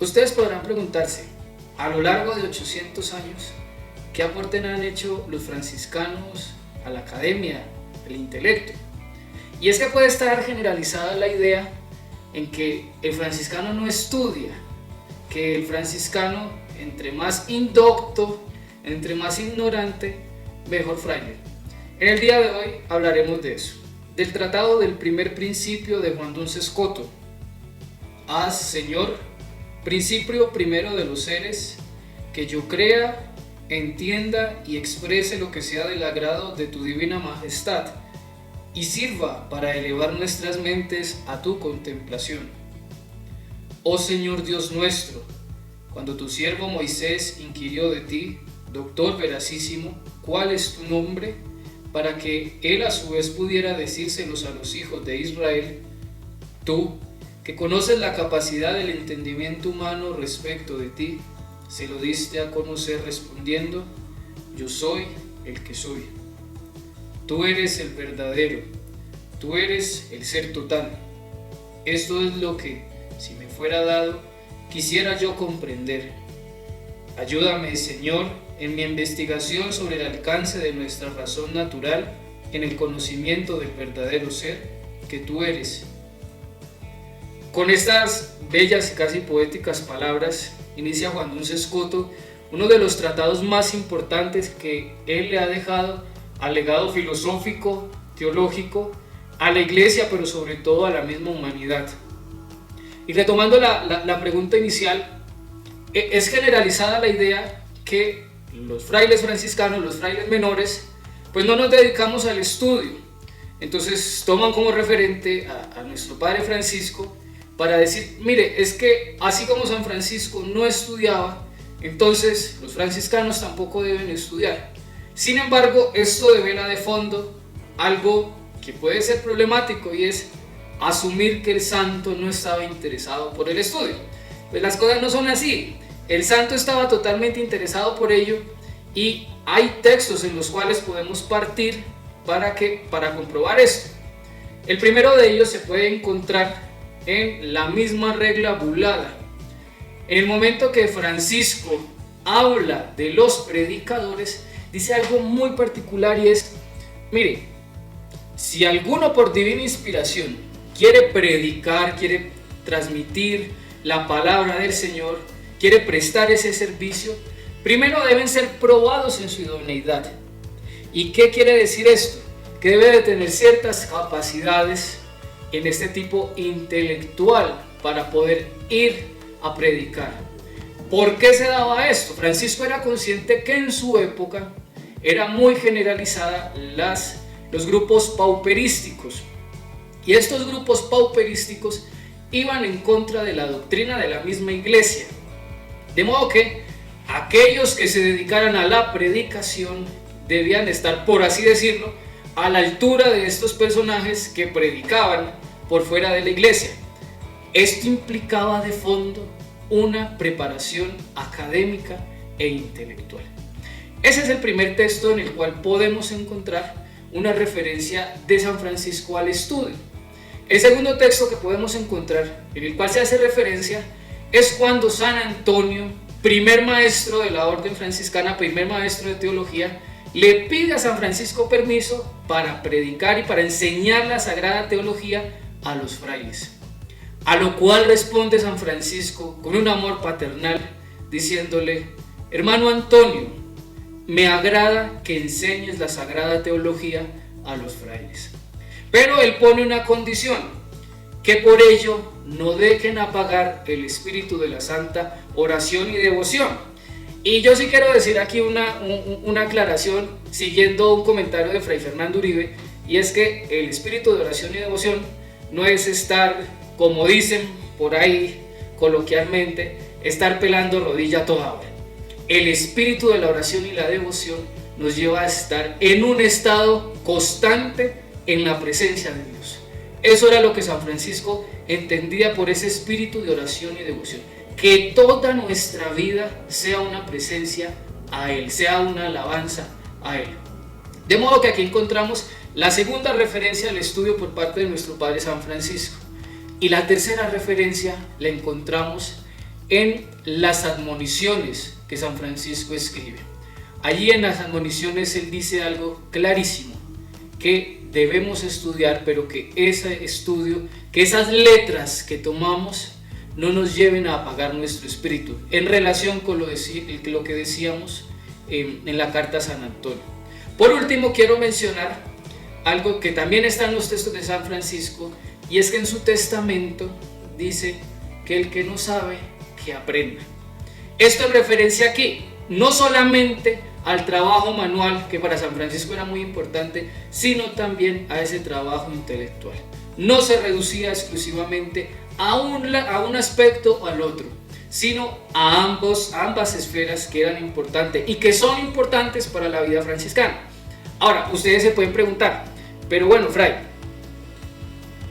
Ustedes podrán preguntarse, a lo largo de 800 años, ¿qué aporte han hecho los franciscanos a la academia, al intelecto? Y es que puede estar generalizada la idea en que el franciscano no estudia, que el franciscano, entre más indocto, entre más ignorante, mejor fraile. En el día de hoy hablaremos de eso, del tratado del primer principio de Juan Duns Scoto. Haz, Señor, principio primero de los seres, que yo crea, entienda y exprese lo que sea del agrado de tu divina majestad, y sirva para elevar nuestras mentes a tu contemplación. Oh Señor Dios nuestro, cuando tu siervo Moisés inquirió de ti, doctor veracísimo, cuál es tu nombre, para que él a su vez pudiera decírselos a los hijos de Israel, tú, que conoces la capacidad del entendimiento humano respecto de ti, se lo diste a conocer respondiendo, yo soy el que soy. Tú eres el verdadero, tú eres el ser total. Esto es lo que, si me fuera dado, quisiera yo comprender. Ayúdame, Señor, en mi investigación sobre el alcance de nuestra razón natural, en el conocimiento del verdadero ser que tú eres. Con estas bellas y casi poéticas palabras, inicia Juan Duns Scoto uno de los tratados más importantes que él le ha dejado al legado filosófico, teológico, a la iglesia, pero sobre todo a la misma humanidad. Y retomando la pregunta inicial, es generalizada la idea que los frailes franciscanos, los frailes menores, pues no nos dedicamos al estudio. Entonces toman como referente a nuestro Padre Francisco para decir, mire, es que así como San Francisco no estudiaba, entonces los franciscanos tampoco deben estudiar. Sin embargo, esto devela de fondo algo que puede ser problemático, y es asumir que el santo no estaba interesado por el estudio. Pues las cosas no son así. El santo estaba totalmente interesado por ello, y hay textos en los cuales podemos partir para comprobar esto. El primero de ellos se puede encontrar en la misma regla bulada. En el momento que Francisco habla de los predicadores, dice algo muy particular, y es, mire, si alguno por divina inspiración quiere predicar, quiere transmitir la palabra del Señor, quiere prestar ese servicio, primero deben ser probados en su idoneidad. ¿Y qué quiere decir esto? Que debe de tener ciertas capacidades en este tipo intelectual para poder ir a predicar. ¿Por qué se daba esto? Francisco era consciente que en su época era muy generalizada los grupos pauperísticos, y estos grupos pauperísticos iban en contra de la doctrina de la misma iglesia, de modo que aquellos que se dedicaran a la predicación debían estar, por así decirlo, a la altura de estos personajes que predicaban por fuera de la iglesia. Esto implicaba de fondo una preparación académica e intelectual. Ese es el primer texto en el cual podemos encontrar una referencia de San Francisco al estudio. El segundo texto que podemos encontrar, en el cual se hace referencia, es cuando San Antonio, primer maestro de la orden franciscana, primer maestro de teología, le pide a San Francisco permiso para predicar y para enseñar la sagrada teología a los frailes. A lo cual responde San Francisco con un amor paternal, diciéndole, hermano Antonio, me agrada que enseñes la sagrada teología a los frailes. Pero él pone una condición, que por ello no dejen apagar el espíritu de la santa oración y devoción. Y yo sí quiero decir aquí una aclaración, siguiendo un comentario de Fray Fernando Uribe, y es que el espíritu de oración y devoción no es estar, como dicen por ahí coloquialmente, estar pelando rodilla a toda hora. El espíritu de la oración y la devoción nos lleva a estar en un estado constante en la presencia de Dios. Eso era lo que San Francisco entendía por ese espíritu de oración y devoción, que toda nuestra vida sea una presencia a Él, sea una alabanza a Él. De modo que aquí encontramos la segunda referencia al estudio por parte de nuestro Padre San Francisco, y la tercera referencia la encontramos en las admoniciones que San Francisco escribe. Allí en las admoniciones él dice algo clarísimo, que debemos estudiar, pero que ese estudio, que esas letras que tomamos no nos lleven a apagar nuestro espíritu, en relación con lo que decíamos en la carta a San Antonio. Por último, quiero mencionar algo que también está en los textos de San Francisco, y es que en su testamento dice que el que no sabe, que aprenda. Esto en referencia aquí, no solamente al trabajo manual, que para San Francisco era muy importante, sino también a ese trabajo intelectual. No se reducía exclusivamente a un aspecto o al otro, sino a ambas esferas que eran importantes y que son importantes para la vida franciscana. Ahora, ustedes se pueden preguntar, pero bueno, Fray,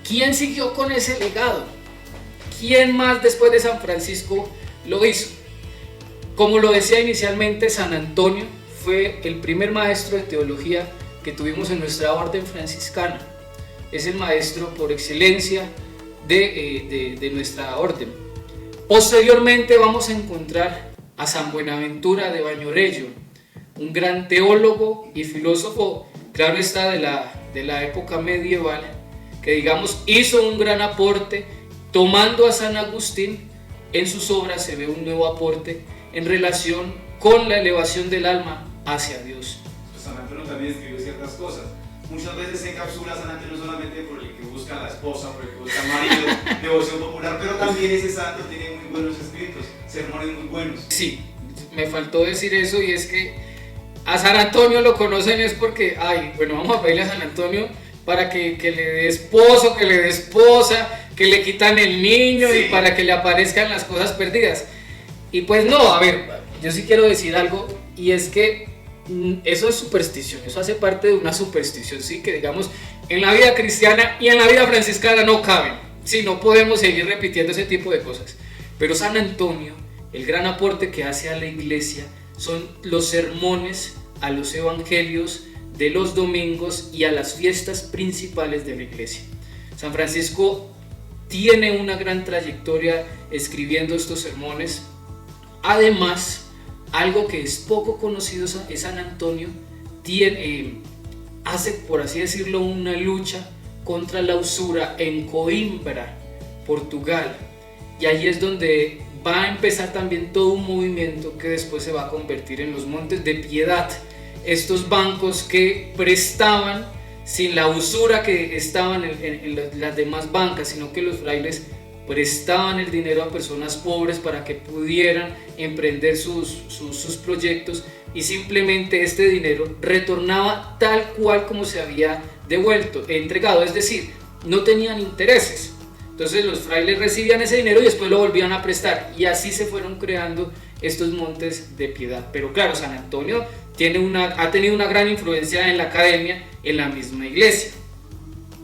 ¿quién siguió con ese legado? ¿Quién más después de San Francisco lo hizo? Como lo decía inicialmente, San Antonio fue el primer maestro de teología que tuvimos en nuestra orden franciscana. Es el maestro por excelencia de nuestra orden. Posteriormente vamos a encontrar a San Buenaventura de Bañorello, un gran teólogo y filósofo, claro está, de la época medieval, que digamos hizo un gran aporte. Tomando a San Agustín, en sus obras se ve un nuevo aporte en relación con la elevación del alma hacia Dios. Pues San Antonio también escribió ciertas cosas. Muchas veces se encapsula San Antonio solamente por el que busca a la esposa, por el que busca al marido, devoción popular, pero también ese santo tiene muy buenos escritos, sermones muy buenos. Sí, me faltó decir eso, y es que a San Antonio lo conocen es porque, vamos a pedirle a San Antonio para que le dé esposo, que le dé esposa, que le quitan el niño, sí, y para que le aparezcan las cosas perdidas. Y pues no, a ver, yo sí quiero decir algo, y es que eso es superstición, eso hace parte de una superstición, sí, que digamos en la vida cristiana y en la vida franciscana no caben, sí, no podemos seguir repitiendo ese tipo de cosas. Pero San Antonio, el gran aporte que hace a la iglesia son los sermones a los evangelios de los domingos y a las fiestas principales de la iglesia. San Francisco tiene una gran trayectoria escribiendo estos sermones. Además, algo que es poco conocido es San Antonio hace, por así decirlo, una lucha contra la usura en Coimbra, Portugal, y allí es donde va a empezar también todo un movimiento que después se va a convertir en los Montes de Piedad, estos bancos que prestaban sin la usura que estaban en las demás bancas, sino que los frailes prestaban el dinero a personas pobres para que pudieran emprender sus proyectos, y simplemente este dinero retornaba tal cual como se había entregado, es decir, no tenían intereses. Entonces los frailes recibían ese dinero y después lo volvían a prestar, y así se fueron creando estos Montes de Piedad. Pero claro, San Antonio ha tenido una gran influencia en la academia, en la misma iglesia.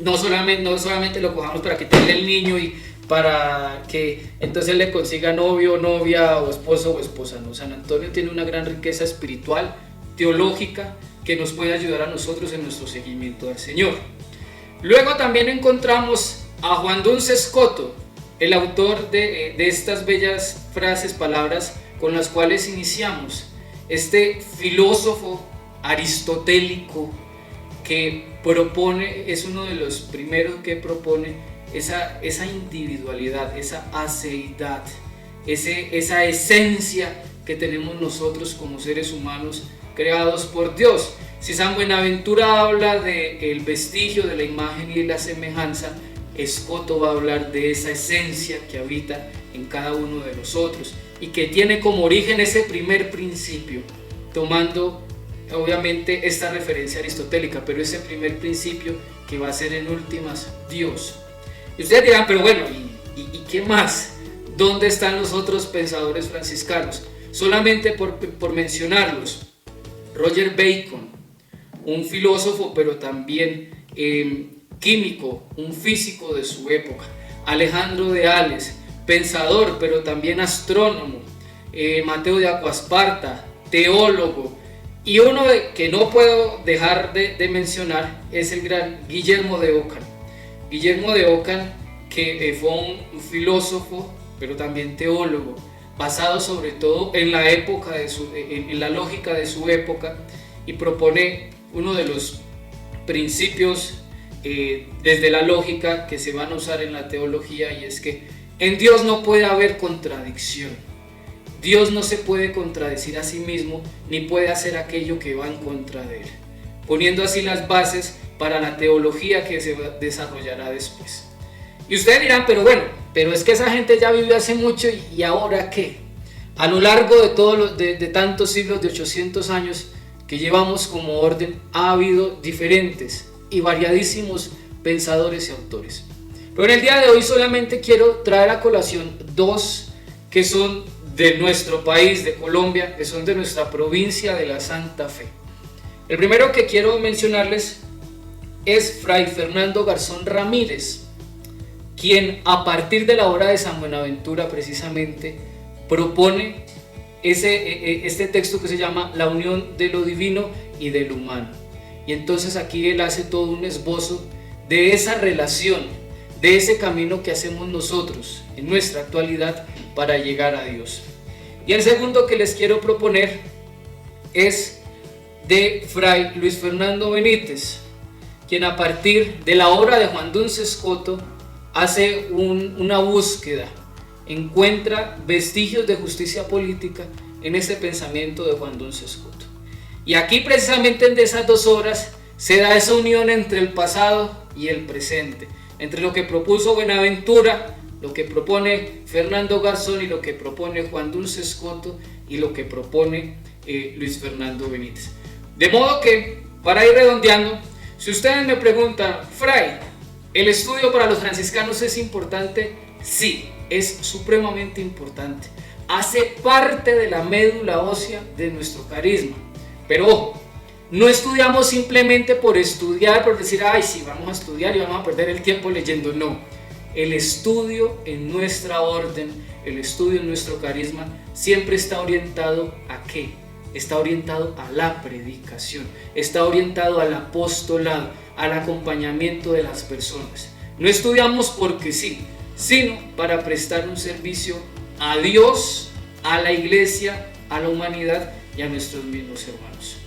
No solamente lo cojamos para quitarle el niño y para que entonces le consiga novio, novia, o esposo o esposa. No, San Antonio tiene una gran riqueza espiritual, teológica, que nos puede ayudar a nosotros en nuestro seguimiento al Señor. Luego también encontramos a Juan Duns Scoto, el autor de estas bellas frases, palabras con las cuales iniciamos, este filósofo aristotélico que es uno de los primeros que propone esa individualidad, esa aceidad, esa esencia que tenemos nosotros como seres humanos creados por Dios. Si San Buenaventura habla del vestigio, de la imagen y de la semejanza, Scoto va a hablar de esa esencia que habita en cada uno de nosotros y que tiene como origen ese primer principio, tomando obviamente esta referencia aristotélica, pero ese primer principio que va a ser en últimas Dios. Y ustedes dirán, pero bueno, ¿y qué más? ¿Dónde están los otros pensadores franciscanos? Solamente por mencionarlos: Roger Bacon, un filósofo pero también químico, un físico de su época; Alejandro de Ales, pensador pero también astrónomo; Mateo de Acquasparta, teólogo; y uno que no puedo dejar de mencionar es el gran Guillermo de Ockham. Guillermo de Ockham, que fue un filósofo pero también teólogo, basado sobre todo en la época en la lógica de su época, y propone uno de los principios desde la lógica que se van a usar en la teología, y es que en Dios no puede haber contradicción. Dios no se puede contradecir a sí mismo, ni puede hacer aquello que va en contra de él, poniendo así las bases para la teología que se desarrollará después. Y ustedes dirán, pero es que esa gente ya vivió hace mucho, ¿y ahora qué? A lo largo de tantos siglos, de 800 años que llevamos como orden, ha habido diferentes y variadísimos pensadores y autores. Pero en el día de hoy solamente quiero traer a colación dos que son de nuestro país, de Colombia, que son de nuestra provincia de la Santa Fe. El primero que quiero mencionarles es Fray Fernando Garzón Ramírez, quien a partir de la obra de San Buenaventura precisamente propone este texto que se llama La unión de lo divino y de lo humano. Y entonces aquí él hace todo un esbozo de esa relación, de ese camino que hacemos nosotros en nuestra actualidad para llegar a Dios. Y el segundo que les quiero proponer es de Fray Luis Fernando Benítez, quien a partir de la obra de Juan Duns Scoto hace una búsqueda, encuentra vestigios de justicia política en ese pensamiento de Juan Duns Scoto. Y aquí precisamente en esas dos obras se da esa unión entre el pasado y el presente, entre lo que propuso Buenaventura, lo que propone Fernando Garzón y lo que propone Juan Duns Scoto y lo que propone Luis Fernando Benítez. De modo que, para ir redondeando, si ustedes me preguntan, Fray, ¿el estudio para los franciscanos es importante? Sí, es supremamente importante. Hace parte de la médula ósea de nuestro carisma. Pero ojo, no estudiamos simplemente por estudiar, por decir, ay, sí, vamos a estudiar y vamos a perder el tiempo leyendo. No, el estudio en nuestra orden, el estudio en nuestro carisma, siempre está orientado ¿a qué? Está orientado a la predicación, está orientado al apostolado, al acompañamiento de las personas. No estudiamos porque sí, sino para prestar un servicio a Dios, a la iglesia, a la humanidad y a nuestros mismos hermanos.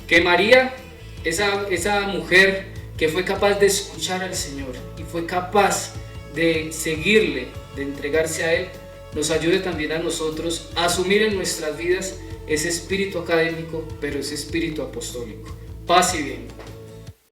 Que María, esa mujer que fue capaz de escuchar al Señor y fue capaz de seguirle, de entregarse a Él, nos ayude también a nosotros a asumir en nuestras vidas ese espíritu académico, pero ese espíritu apostólico. Paz y bien.